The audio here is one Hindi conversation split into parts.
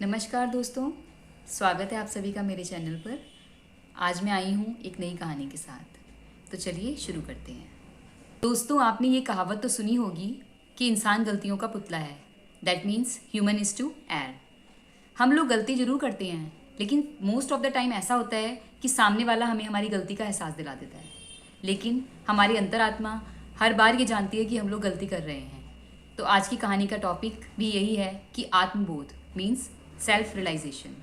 नमस्कार दोस्तों, स्वागत है आप सभी का मेरे चैनल पर। आज मैं आई हूँ एक नई कहानी के साथ। तो चलिए शुरू करते हैं। दोस्तों, आपने ये कहावत तो सुनी होगी कि इंसान गलतियों का पुतला है। That means human is to err. हम लोग गलती जरूर करते हैं, लेकिन मोस्ट ऑफ द टाइम ऐसा होता है कि सामने वाला हमें हमारी गलती का एहसास दिला देता है, लेकिन हमारी अंतरात्मा हर बार ये जानती है कि हम लोग गलती कर रहे हैं। तो आज की कहानी का टॉपिक भी यही है कि आत्मबोध मीन्स सेल्फ रियलाइजेशन।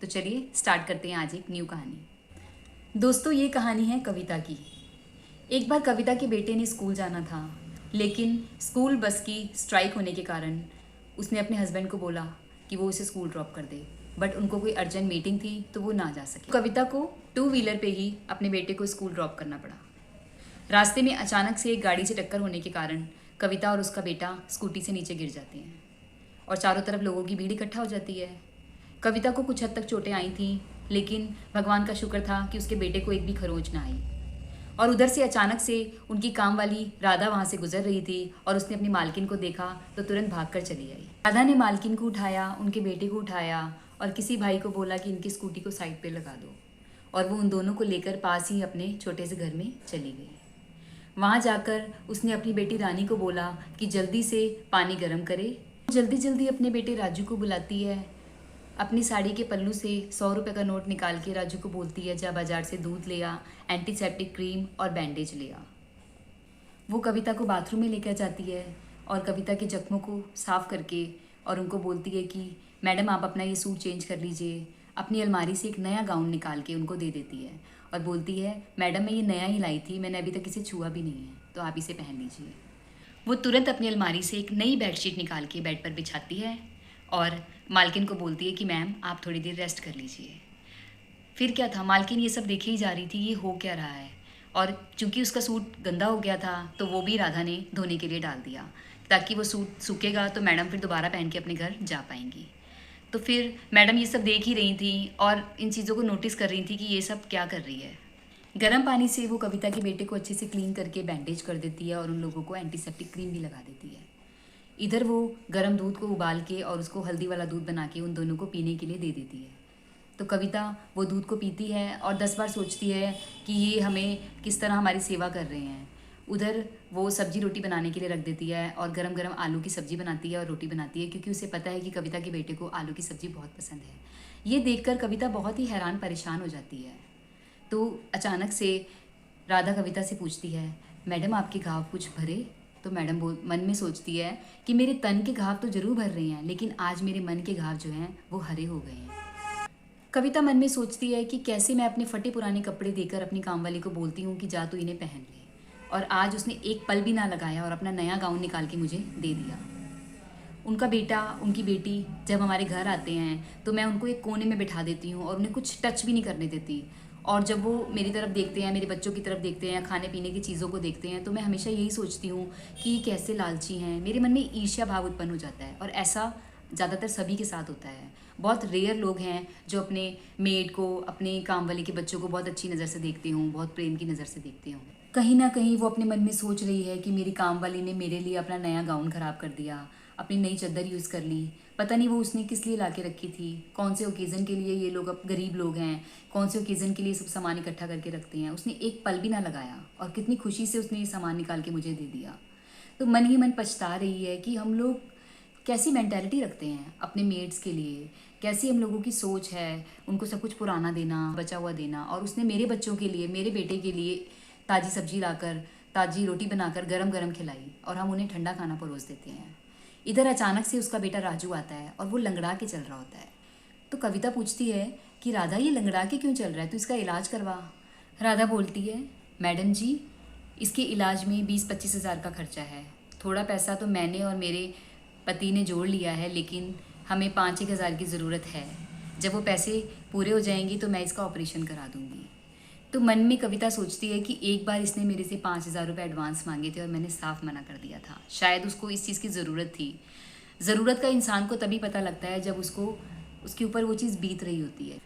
तो चलिए स्टार्ट करते हैं आज एक न्यू कहानी। दोस्तों, ये कहानी है कविता की। एक बार कविता के बेटे ने स्कूल जाना था, लेकिन स्कूल बस की स्ट्राइक होने के कारण उसने अपने हस्बैंड को बोला कि वो उसे स्कूल ड्रॉप कर दे, बट उनको कोई अर्जेंट मीटिंग थी तो वो ना जा सके। कविता को 2 व्हीलर पे ही अपने बेटे को स्कूल ड्रॉप करना पड़ा। रास्ते में अचानक से एक गाड़ी से टक्कर होने के कारण कविता और उसका बेटा स्कूटी से नीचे गिर जाते हैं और चारों तरफ लोगों की भीड़ इकट्ठा हो जाती है। कविता को कुछ हद तक चोटें आई थीं, लेकिन भगवान का शुक्र था कि उसके बेटे को एक भी खरोंच ना आई। और उधर से अचानक से उनकी काम वाली राधा वहाँ से गुजर रही थी और उसने अपनी मालकिन को देखा तो तुरंत भागकर चली आई। राधा ने मालकिन को उठाया, उनके बेटे को उठाया और किसी भाई को बोला कि इनकी स्कूटी को साइड पे लगा दो, और वो उन दोनों को लेकर पास ही अपने छोटे से घर में चली गई। वहाँ जाकर उसने अपनी बेटी रानी को बोला कि जल्दी से पानी गर्म करे। जल्दी जल्दी अपने बेटे राजू को बुलाती है। अपनी साड़ी के पल्लू से 100 रुपये का नोट निकाल के राजू को बोलती है, जा बाजार से दूध ले आ, एंटीसेप्टिक क्रीम और बैंडेज ले आ। वो कविता को बाथरूम में लेकर जाती है और कविता के जख्मों को साफ करके और उनको बोलती है कि मैडम आप अपना ये सूट चेंज कर लीजिए। अपनी अलमारी से एक नया गाउन निकाल के उनको दे देती है और बोलती है, मैडम मैं ये नया ही लाई थी, मैंने अभी तक इसे छुआ भी नहीं है, तो आप इसे पहन लीजिए। वो तुरंत अपनी अलमारी से एक नई बेडशीट निकाल के बेड पर बिछाती है और मालकिन को बोलती है कि मैम आप थोड़ी देर रेस्ट कर लीजिए। फिर क्या था, मालकिन ये सब देखे ही जा रही थी ये हो क्या रहा है, और चूंकि उसका सूट गंदा हो गया था तो वो भी राधा ने धोने के लिए डाल दिया ताकि वो सूट सूखेगा तो मैडम फिर दोबारा पहन के अपने घर जा पाएंगी। तो फिर मैडम ये सब देख ही रही थी और इन चीज़ों को नोटिस कर रही थी कि ये सब क्या कर रही है। गर्म पानी से वो कविता के बेटे को अच्छे से क्लीन करके बैंडेज कर देती है और उन लोगों को एंटीसेप्टिक क्रीम भी लगा देती है। इधर वो गर्म दूध को उबाल के और उसको हल्दी वाला दूध बना के उन दोनों को पीने के लिए दे देती है। तो कविता वो दूध को पीती है और 10 बार सोचती है कि ये हमें किस तरह हमारी सेवा कर रहे हैं। उधर वो सब्जी रोटी बनाने के लिए रख देती है और गरम गरम आलू की सब्जी बनाती है और रोटी बनाती है, क्योंकि उसे पता है कि कविता के बेटे को आलू की सब्जी बहुत पसंद है। ये देखकर कविता बहुत ही हैरान परेशान हो जाती है। तो अचानक से राधा कविता से पूछती है, मैडम आपके घाव कुछ भरे? तो मैडम मन में सोचती है कि मेरे तन के घाव तो जरूर भर रहे हैं, लेकिन आज मेरे मन के घाव जो हैं वो हरे हो गए हैं। कविता मन में सोचती है कि कैसे मैं अपने फटे पुराने कपड़े देकर अपनी कामवाली को बोलती हूँ कि जा तू इन्हें पहन ले, और आज उसने एक पल भी ना लगाया और अपना नया गाउन निकाल के मुझे दे दिया। उनका बेटा उनकी बेटी जब हमारे घर आते हैं तो मैं उनको एक कोने में बिठा देती हूँ और उन्हें कुछ टच भी नहीं करने देती। और जब वो मेरी तरफ देखते हैं, मेरे बच्चों की तरफ देखते हैं, खाने पीने की चीज़ों को देखते हैं, तो मैं हमेशा यही सोचती हूँ कि ये कैसे लालची हैं। मेरे मन में ईर्ष्या भाव उत्पन्न हो जाता है, और ऐसा ज़्यादातर सभी के साथ होता है। बहुत रेयर लोग हैं जो अपने मेड को, अपने काम वाले के बच्चों को बहुत अच्छी नज़र से देखते हों, बहुत प्रेम की नज़र से देखते हों। कहीं ना कहीं वो अपने मन में सोच रही है कि मेरी काम वाली ने मेरे लिए अपना नया गाउन ख़राब कर दिया, अपनी नई चादर यूज़ कर ली। पता नहीं वो उसने किस लिए ला के रखी थी, कौन से ओकेज़न के लिए ये लोग, अब गरीब लोग हैं, कौन से ओकेज़न के लिए सब सामान इकट्ठा करके रखते हैं। उसने एक पल भी ना लगाया और कितनी खुशी से उसने ये सामान निकाल के मुझे दे दिया। तो मन ही मन पछता रही है कि हम लोग कैसी मेंटालिटी रखते हैं अपने मेड्स के लिए, कैसी हम लोगों की सोच है, उनको सब कुछ पुराना देना, बचा हुआ देना। और उसने मेरे बच्चों के लिए, मेरे बेटे के लिए ताज़ी सब्जी लाकर, ताज़ी रोटी बनाकर गरम गरम खिलाई, और हम उन्हें ठंडा खाना परोस देते हैं। इधर अचानक से उसका बेटा राजू आता है और वो लंगड़ा के चल रहा होता है। तो कविता पूछती है कि राधा ये लंगड़ा के क्यों चल रहा है, तो इसका इलाज करवा। राधा बोलती है, मैडम जी इसके इलाज में 20-25 हज़ार का खर्चा है। थोड़ा पैसा तो मैंने और मेरे पति ने जोड़ लिया है, लेकिन हमें 5-1 हज़ार की ज़रूरत है। जब वो पैसे पूरे हो जाएंगे तो मैं इसका ऑपरेशन करा दूँगी। तो मन में कविता सोचती है कि एक बार इसने मेरे से 5,000 रुपये एडवांस मांगे थे और मैंने साफ मना कर दिया था। शायद उसको इस चीज़ की ज़रूरत थी। ज़रूरत का इंसान को तभी पता लगता है जब उसको उसके ऊपर वो चीज़ बीत रही होती है।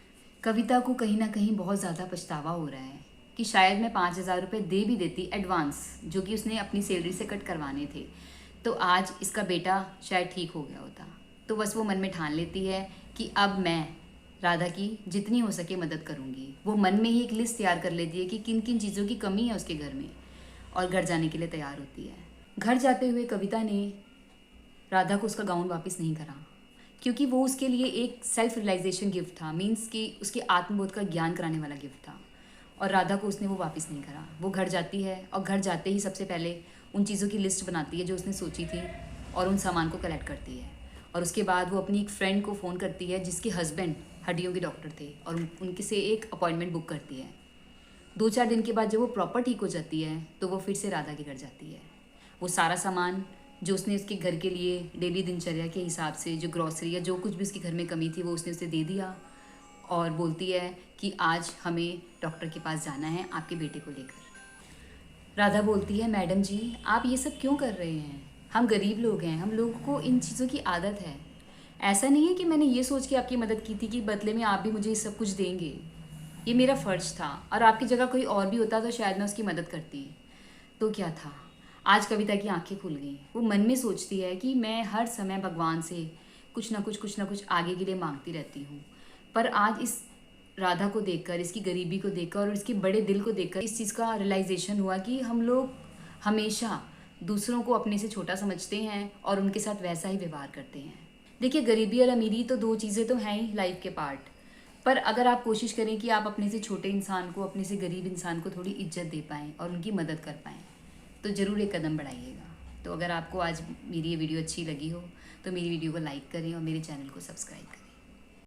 कविता को कहीं ना कहीं बहुत ज़्यादा पछतावा हो रहा है कि शायद मैं 5,000 रुपये दे भी देती एडवांस, जो कि उसने अपनी सैलरी से कट करवाने थे, तो आज इसका बेटा शायद ठीक हो गया होता। तो बस वो मन में ठान लेती है कि अब मैं राधा की जितनी हो सके मदद करूँगी। वो मन में ही एक लिस्ट तैयार कर लेती है कि किन किन चीज़ों की कमी है उसके घर में, और घर जाने के लिए तैयार होती है। घर जाते हुए कविता ने राधा को उसका गाउन वापस नहीं करा, क्योंकि वो उसके लिए एक सेल्फ रियलाइजेशन गिफ्ट था, मीन्स कि उसके आत्मबोध का ज्ञान कराने वाला गिफ्ट था। और राधा को उसने वो वापस नहीं करा। वो घर जाती है और घर जाते ही सबसे पहले उन चीज़ों की लिस्ट बनाती है जो उसने सोची थी, और उन सामान को कलेक्ट करती है। और उसके बाद वो अपनी एक फ्रेंड को फ़ोन करती है जिसके हस्बैंड हड्डियों के डॉक्टर थे, और उनके से एक अपॉइंटमेंट बुक करती है। 2-4 दिन के बाद जब वो प्रॉपर ठीक हो जाती है तो वो फिर से राधा के घर जाती है। वो सारा सामान जो उसने उसके घर के लिए डेली दिनचर्या के हिसाब से, जो ग्रॉसरी या जो कुछ भी उसके घर में कमी थी, वो उसने उसे दे दिया, और बोलती है कि आज हमें डॉक्टर के पास जाना है आपके बेटे को लेकर। राधा बोलती है, मैडम जी आप ये सब क्यों कर रहे हैं, हम गरीब लोग हैं, हम लोगों को इन चीज़ों की आदत है। ऐसा नहीं है कि मैंने ये सोच के आपकी मदद की थी कि बदले में आप भी मुझे ये सब कुछ देंगे। ये मेरा फ़र्ज़ था, और आपकी जगह कोई और भी होता तो शायद मैं उसकी मदद करती। तो क्या था, आज कविता की आंखें खुल गई। वो मन में सोचती है कि मैं हर समय भगवान से कुछ ना कुछ आगे के लिए मांगती रहती हूँ, पर आज इस राधा को देखकर, इसकी गरीबी को देखकर और इसके बड़े दिल को देखकर इस चीज़ का रियलाइजेशन हुआ कि हम लोग हमेशा दूसरों को अपने से छोटा समझते हैं और उनके साथ वैसा ही व्यवहार करते हैं। देखिए, गरीबी और अमीरी तो 2 चीज़ें तो हैं ही लाइफ के पार्ट, पर अगर आप कोशिश करें कि आप अपने से छोटे इंसान को, अपने से गरीब इंसान को थोड़ी इज्जत दे पाएँ और उनकी मदद कर पाएँ, तो ज़रूर एक कदम बढ़ाइएगा। तो अगर आपको आज मेरी ये वीडियो अच्छी लगी हो तो मेरी वीडियो को लाइक करें और मेरे चैनल को सब्सक्राइब करें।